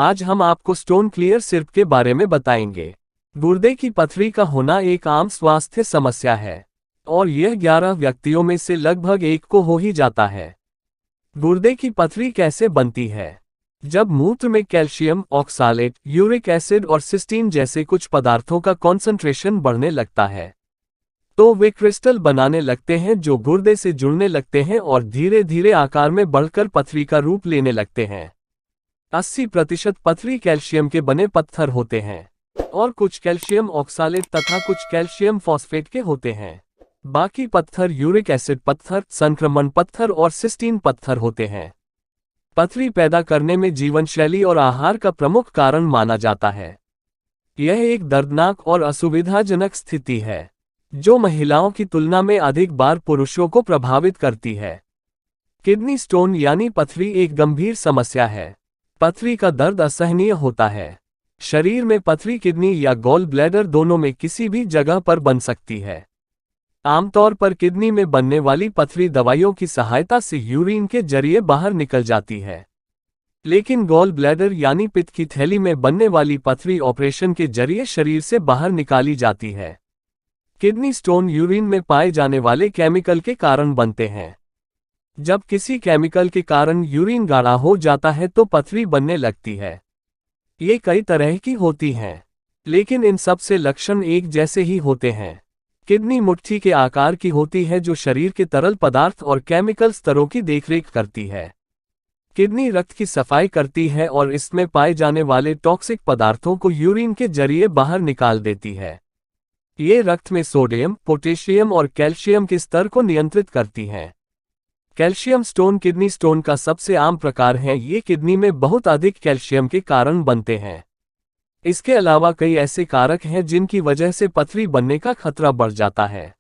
आज हम आपको स्टोन क्लियर सिरप के बारे में बताएंगे। गुर्दे की पथरी का होना एक आम स्वास्थ्य समस्या है और यह 11 व्यक्तियों में से लगभग एक को हो ही जाता है। गुर्दे की पथरी कैसे बनती है? जब मूत्र में कैल्शियम, ऑक्सालेट, यूरिक एसिड और सिस्टीन जैसे कुछ पदार्थों का कॉन्सेंट्रेशन बढ़ने लगता है तो वे क्रिस्टल बनाने लगते हैं जो गुर्दे से जुड़ने लगते हैं और धीरे धीरे आकार में बढ़कर पथरी का रूप लेने लगते हैं। 80% पथरी कैल्शियम के बने पत्थर होते हैं और कुछ कैल्शियम ऑक्सालेट तथा कुछ कैल्शियम फॉस्फेट के होते हैं। बाकी पत्थर यूरिक एसिड पत्थर, संक्रमण पत्थर और सिस्टीन पत्थर होते हैं। पथरी पैदा करने में जीवनशैली और आहार का प्रमुख कारण माना जाता है। यह एक दर्दनाक और असुविधाजनक स्थिति है जो महिलाओं की तुलना में अधिक बार पुरुषों को प्रभावित करती है। किडनी स्टोन यानी पथरी एक गंभीर समस्या है। पथरी का दर्द असहनीय होता है। शरीर में पथरी किडनी या गॉल ब्लैडर दोनों में किसी भी जगह पर बन सकती है। आमतौर पर किडनी में बनने वाली पथरी दवाइयों की सहायता से यूरिन के जरिए बाहर निकल जाती है, लेकिन गॉल ब्लैडर यानी पित्त की थैली में बनने वाली पथरी ऑपरेशन के जरिए शरीर से बाहर निकाली जाती है। किडनी स्टोन यूरिन में पाए जाने वाले केमिकल के कारण बनते हैं। जब किसी केमिकल के कारण यूरिन गाढ़ा हो जाता है तो पथरी बनने लगती है। ये कई तरह की होती हैं, लेकिन इन सब से लक्षण एक जैसे ही होते हैं। किडनी मुट्ठी के आकार की होती है जो शरीर के तरल पदार्थ और केमिकल स्तरों की देखरेख करती है। किडनी रक्त की सफाई करती है और इसमें पाए जाने वाले टॉक्सिक पदार्थों को यूरिन के जरिए बाहर निकाल देती है। ये रक्त में सोडियम, पोटेशियम और कैल्शियम के स्तर को नियंत्रित करती हैं। कैल्शियम स्टोन किडनी स्टोन का सबसे आम प्रकार है। ये किडनी में बहुत अधिक कैल्शियम के कारण बनते हैं। इसके अलावा कई ऐसे कारक हैं जिनकी वजह से पथरी बनने का खतरा बढ़ जाता है।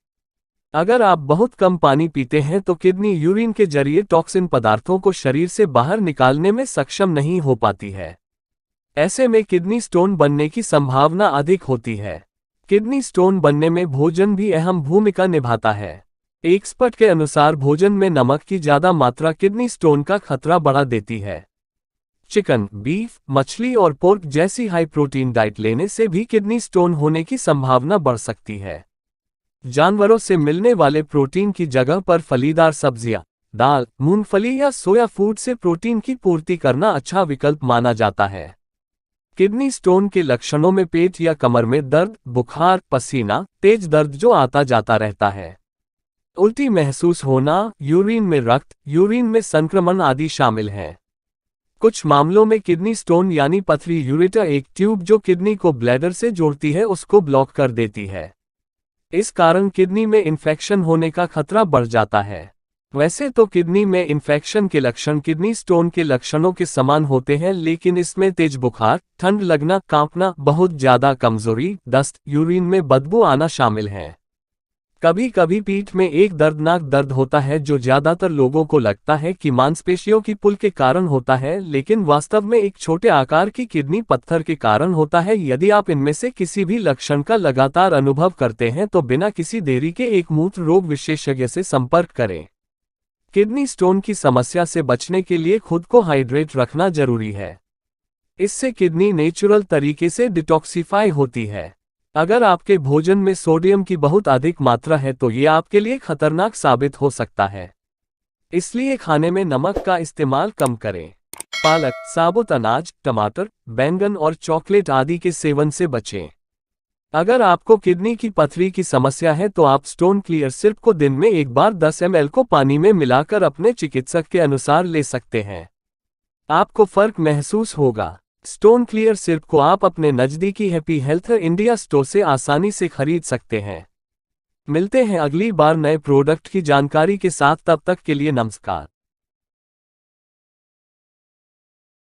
अगर आप बहुत कम पानी पीते हैं तो किडनी यूरिन के जरिए टॉक्सिन पदार्थों को शरीर से बाहर निकालने में सक्षम नहीं हो पाती है। ऐसे में किडनी स्टोन बनने की संभावना अधिक होती है। किडनी स्टोन बनने में भोजन भी अहम भूमिका निभाता है। एक्सपर्ट के अनुसार भोजन में नमक की ज्यादा मात्रा किडनी स्टोन का खतरा बढ़ा देती है। चिकन, बीफ, मछली और पोर्क जैसी हाई प्रोटीन डाइट लेने से भी किडनी स्टोन होने की संभावना बढ़ सकती है। जानवरों से मिलने वाले प्रोटीन की जगह पर फलीदार सब्जियां, दाल, मूंगफली या सोया फूड से प्रोटीन की पूर्ति करना अच्छा विकल्प माना जाता है। किडनी स्टोन के लक्षणों में पेट या कमर में दर्द, बुखार, पसीना, तेज दर्द जो आता जाता रहता है, उल्टी महसूस होना, यूरिन में रक्त, यूरिन में संक्रमण आदि शामिल हैं। कुछ मामलों में किडनी स्टोन यानी पथरी यूरेटर एक ट्यूब जो किडनी को ब्लैडर से जोड़ती है उसको ब्लॉक कर देती है। इस कारण किडनी में इन्फेक्शन होने का खतरा बढ़ जाता है। वैसे तो किडनी में इन्फेक्शन के लक्षण किडनी स्टोन के लक्षणों के समान होते हैं, लेकिन इसमें तेज बुखार, ठंड लगना, कांपना, बहुत ज्यादा कमजोरी, दस्त, यूरिन में बदबू आना शामिल हैं। कभी कभी पीठ में एक दर्दनाक दर्द होता है जो ज्यादातर लोगों को लगता है कि मांसपेशियों की पुल के कारण होता है, लेकिन वास्तव में एक छोटे आकार की किडनी पत्थर के कारण होता है। यदि आप इनमें से किसी भी लक्षण का लगातार अनुभव करते हैं तो बिना किसी देरी के एक मूत्र रोग विशेषज्ञ से संपर्क करें। किडनी स्टोन की समस्या से बचने के लिए खुद को हाइड्रेट रखना जरूरी है। इससे किडनी नेचुरल तरीके से डिटॉक्सिफाई होती है। अगर आपके भोजन में सोडियम की बहुत अधिक मात्रा है तो ये आपके लिए खतरनाक साबित हो सकता है। इसलिए खाने में नमक का इस्तेमाल कम करें। पालक, साबुत अनाज, टमाटर, बैंगन और चॉकलेट आदि के सेवन से बचें। अगर आपको किडनी की पथरी की समस्या है तो आप स्टोन क्लियर सिरप को दिन में एक बार 10 ml को पानी में मिलाकर अपने चिकित्सक के अनुसार ले सकते हैं। आपको फर्क महसूस होगा। स्टोन क्लियर सिरप को आप अपने नज़दीकी हैप्पी हेल्थ इंडिया स्टोर से आसानी से खरीद सकते हैं। मिलते हैं अगली बार नए प्रोडक्ट की जानकारी के साथ, तब तक के लिए नमस्कार।